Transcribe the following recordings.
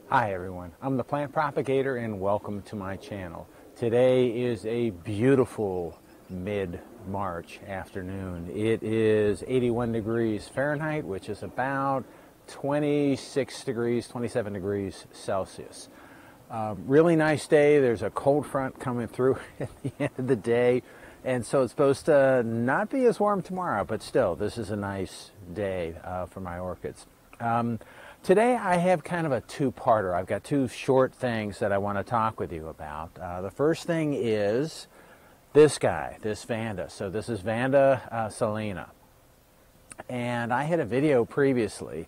Hi everyone, I'm the Plant Propagator and welcome to my channel. Today is a beautiful mid-March afternoon. It is 81 degrees Fahrenheit, which is about 26 degrees, 27 degrees Celsius. Really nice day. There's a cold front coming through at the end of the day, and so it's supposed to not be as warm tomorrow, but still, this is a nice day for my orchids. Today I have kind of a two-parter. I've got two short things that I want to talk with you about. The first thing is this guy, this Vanda. So this is Vanda Salina. And I had a video previously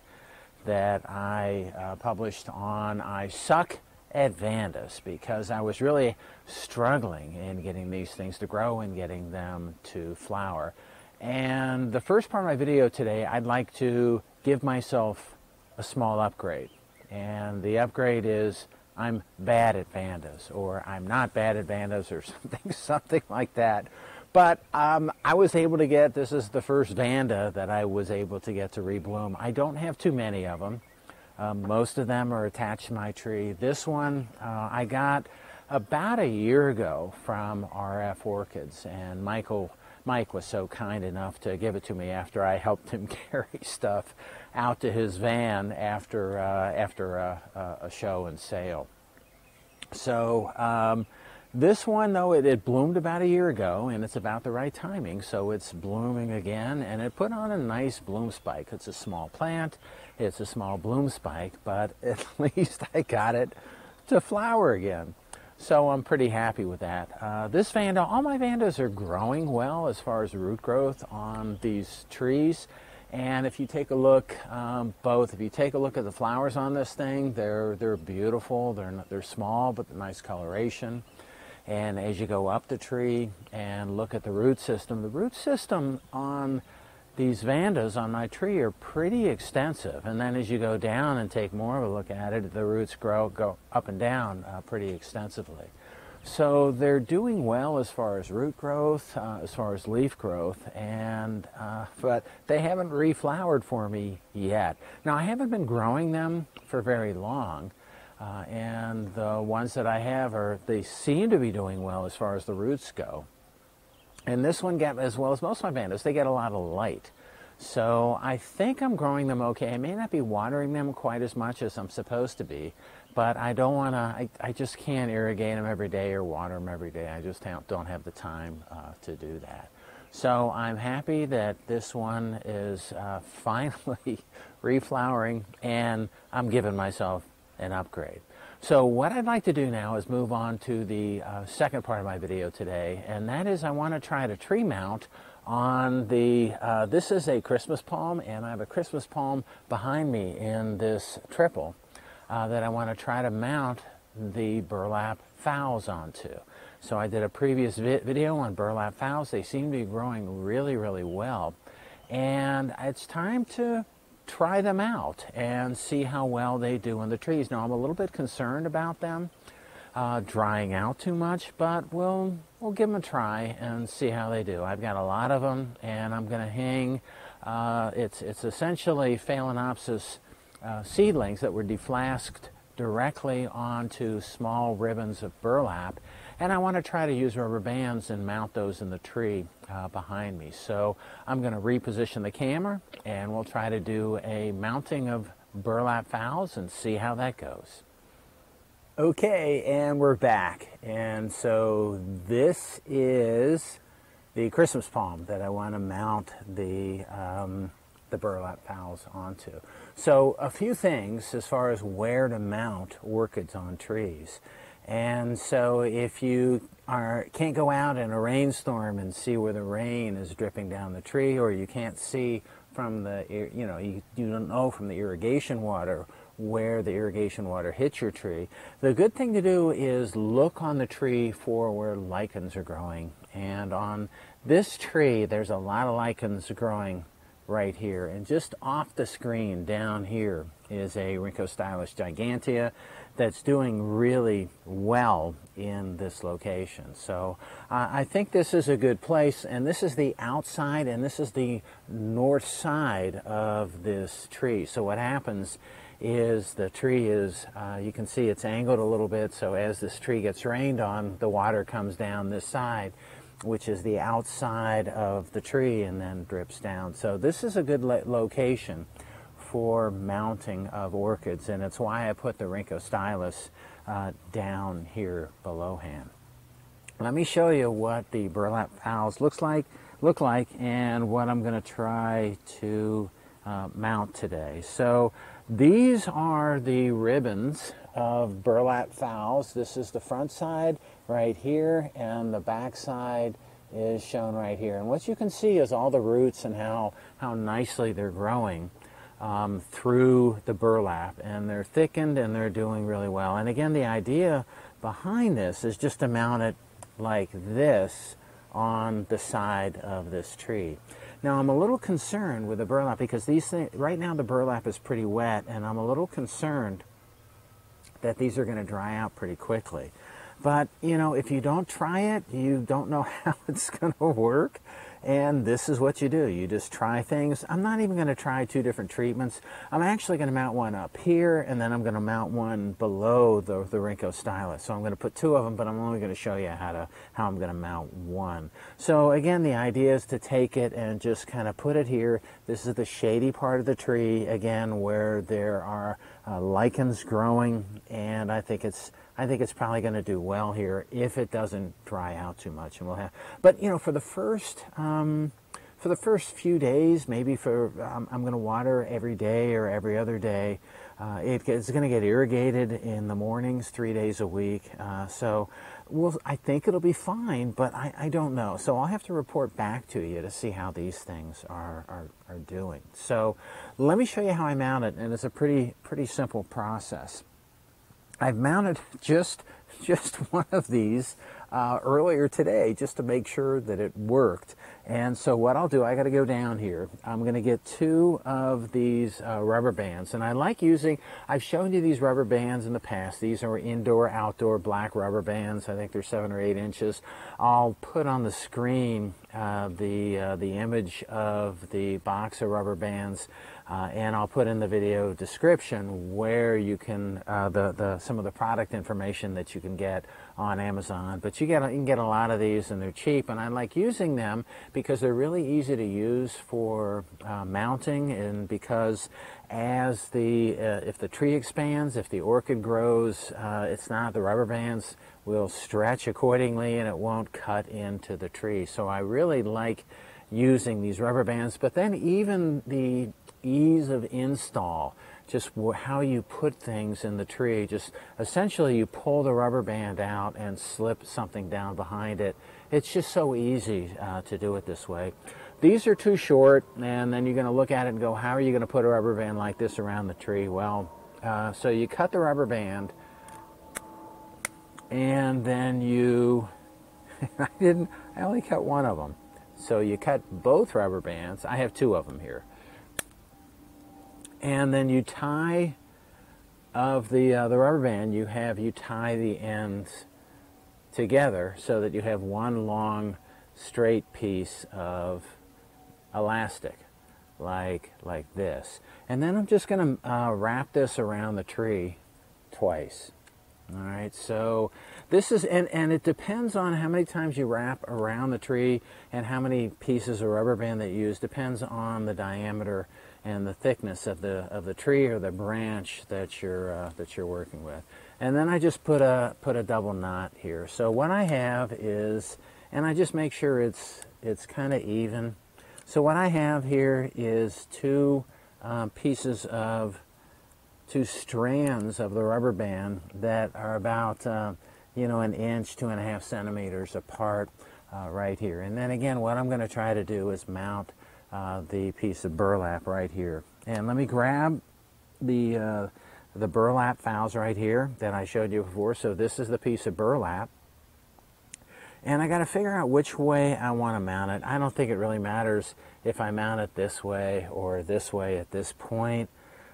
that I published on I suck at Vandas because I was really struggling in getting these things to grow and getting them to flower. And the first part of my video today, I'd like to give myself a small upgrade, and the upgrade is I'm bad at Vandas, or I'm not bad at Vandas, or something like that. But I was able to get, this is the first Vanda that I was able to get to rebloom. I don't have too many of them. Most of them are attached to my tree. This one I got about a year ago from RF Orchids, and Mike was so kind enough to give it to me after I helped him carry stuff out to his van after a show and sale. So this one, though, it bloomed about a year ago, and it's about the right timing, so it's blooming again, and it put on a nice bloom spike. It's a small plant, it's a small bloom spike, but at least I got it to flower again. So I'm pretty happy with that. This Vanda, all my Vandas are growing well as far as root growth on these trees. And if you take a look, if you take a look at the flowers on this thing, they're beautiful. They're small, but nice coloration. And as you go up the tree and look at the root system on these Vandas on my tree are pretty extensive. And then as you go down and take more of a look at it, the roots go up and down pretty extensively. So they're doing well as far as root growth, as far as leaf growth, and but they haven't reflowered for me yet. Now I haven't been growing them for very long, and the ones that I have they seem to be doing well as far as the roots go. And this one, as well as most of my Vandas, they get a lot of light. So I think I'm growing them okay. I may not be watering them quite as much as I'm supposed to be, but I don't want to, I just can't irrigate them every day or water them every day. I just don't have the time to do that. So I'm happy that this one is finally reflowering, and I'm giving myself an upgrade. So what I'd like to do now is move on to the second part of my video today, and that is I want to try to tree mount on the, this is a Christmas palm, and I have a Christmas palm behind me in this triple that I want to try to mount the burlap phals onto. So I did a previous video on burlap phals. They seem to be growing really, really well, and it's time to try them out and see how well they do in the trees. Now I'm a little bit concerned about them drying out too much, but we'll give them a try and see how they do. I've got a lot of them, and I'm going to hang. It's essentially Phalaenopsis seedlings that were deflasked directly onto small ribbons of burlap, and I want to try to use rubber bands and mount those in the tree behind me. So I'm going to reposition the camera, and we'll try to do a mounting of burlap phals and see how that goes. Okay, and we're back. And so this is the Christmas palm that I want to mount the burlap phals onto. So a few things as far as where to mount orchids on trees. And so if you can't go out in a rainstorm and see where the rain is dripping down the tree, or you can't see from the, you don't know from the irrigation water where the irrigation water hits your tree, the good thing to do is look on the tree for where lichens are growing. And on this tree, there's a lot of lichens growing right here. And just off the screen down here is a Rhynchostylus gigantea that's doing really well in this location. So I think this is a good place, and this is the outside and this is the north side of this tree. So what happens is the tree is, you can see it's angled a little bit, so as this tree gets rained on, the water comes down this side, which is the outside of the tree, and then drips down. So this is a good location for mounting of orchids, and it's why I put the Rhynchostylus down here below hand. Let me show you what the burlap fowls look like, and what I'm going to try to mount today. So these are the ribbons of burlap fowls. This is the front side right here, and the back side is shown right here. And what you can see is all the roots and how nicely they're growing through the burlap, and they're thickened and they're doing really well. And again, the idea behind this is just to mount it like this on the side of this tree. Now I'm a little concerned with the burlap because these things, right now the burlap is pretty wet, and I'm a little concerned that these are going to dry out pretty quickly. But you know, if you don't try it, you don't know how it's going to work. And this is what you do. You just try things. I'm not even going to try two different treatments. I'm actually going to mount one up here, and then I'm going to mount one below the Rhynchostylus. So I'm going to put two of them, but I'm only going to show you how I'm going to mount one. So again, the idea is to take it and just kind of put it here. This is the shady part of the tree, again, where there are lichens growing, and I think it's probably going to do well here if it doesn't dry out too much. And we'll have, but you know, for the first few days, maybe I'm going to water every day or every other day. It's going to get irrigated in the mornings 3 days a week. So I think it'll be fine, but I don't know. So I'll have to report back to you to see how these things are doing. So let me show you how I mount it, and it's a pretty simple process. I've mounted just one of these earlier today just to make sure that it worked. And so what I'll do, I got to go down here. I'm going to get two of these rubber bands. And I like using, I've shown you these rubber bands in the past. These are indoor, outdoor black rubber bands. I think they're 7 or 8 inches. I'll put on the screen the image of the box of rubber bands, and I'll put in the video description where you can, some of the product information that you can get on Amazon. But you can get a lot of these, and they're cheap, and I like using them because they're really easy to use for mounting, and because as if the tree expands, if the orchid grows, the rubber bands will stretch accordingly and it won't cut into the tree. So I really like using these rubber bands. But then even the ease of install, just how you put things in the tree, just essentially you pull the rubber band out and slip something down behind it. It's just so easy to do it this way. These are too short, and then you're going to look at it and go, how are you going to put a rubber band like this around the tree? Well, so you cut the rubber band, and then I only cut one of them. So you cut both rubber bands. I have 2 of them here. And then you tie of the rubber band, you tie the ends together so that you have one long straight piece of elastic like this. And then I'm just going to wrap this around the tree twice. All right, so this is, and it depends on how many times you wrap around the tree and how many pieces of rubber band that you use. Depends on the diameter and the thickness of the tree or the branch that you're working with. And then I just put a double knot here. So what I have is, and I just make sure it's kind of even. So what I have here is 2 strands of the rubber band that are about, 1 inch, 2.5 centimeters apart right here. And then again, what I'm going to try to do is mount the piece of burlap right here. And let me grab the burlap fowls right here that I showed you before. So this is the piece of burlap. And I got to figure out which way I want to mount it. I don't think it really matters if I mount it this way or this way at this point.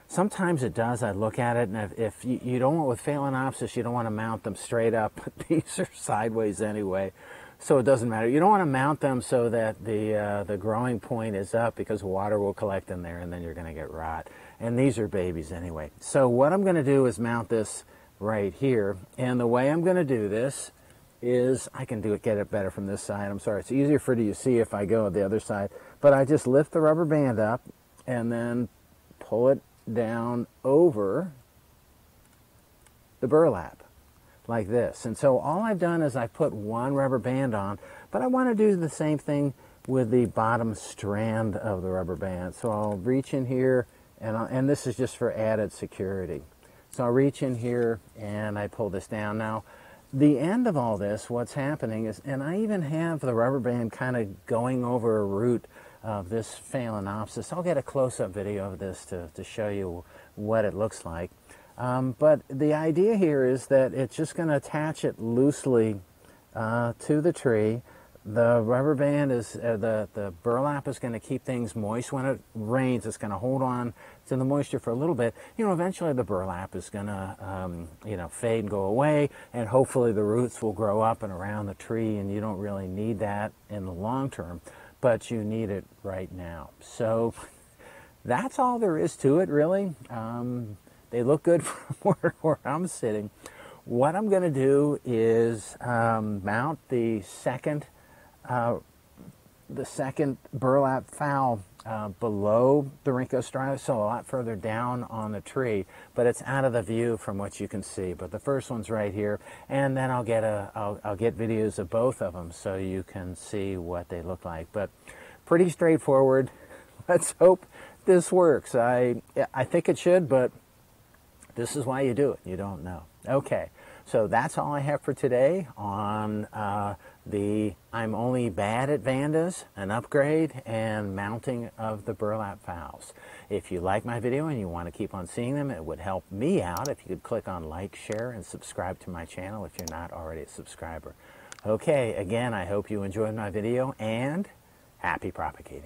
Sometimes it does. I look at it, and if you don't want, with Phalaenopsis, you don't want to mount them straight up, but these are sideways anyway, so it doesn't matter. You don't want to mount them so that the growing point is up, because water will collect in there and then you're going to get rot. And these are babies anyway. So what I'm going to do is mount this right here. And the way I'm going to do this is, I can get it better from this side. I'm sorry, it's easier for you to see if I go the other side. But I just lift the rubber band up and then pull it down over the burlap like this. And so all I've done is I put one rubber band on, but I want to do the same thing with the bottom strand of the rubber band. So I'll reach in here, and this is just for added security. So I'll reach in here and I pull this down. Now, the end of all this, what's happening is, and I even have the rubber band kind of going over a root of this Phalaenopsis. I'll get a close-up video of this to show you what it looks like. But the idea here is that it's just going to attach it loosely to the tree. The rubber band is, the burlap is going to keep things moist. When it rains, it's going to hold on to the moisture for a little bit. You know, eventually the burlap is going to, you know, fade and go away, and hopefully the roots will grow up and around the tree, and you don't really need that in the long term, but you need it right now. So that's all there is to it, really. They look good from where I'm sitting. What I'm going to do is mount the second burlap fowl below the Rhyncho striatus, so a lot further down on the tree, but it's out of the view from what you can see. But the first one's right here, and then I'll get videos of both of them so you can see what they look like. But pretty straightforward. Let's hope this works. I think it should, but this is why you do it. You don't know. Okay, so that's all I have for today on the I'm Only Bad at Vandas, an upgrade, and mounting of the burlap fowls. If you like my video and you want to keep on seeing them, it would help me out if you could click on like, share, and subscribe to my channel if you're not already a subscriber. Okay, again, I hope you enjoyed my video, and happy propagating.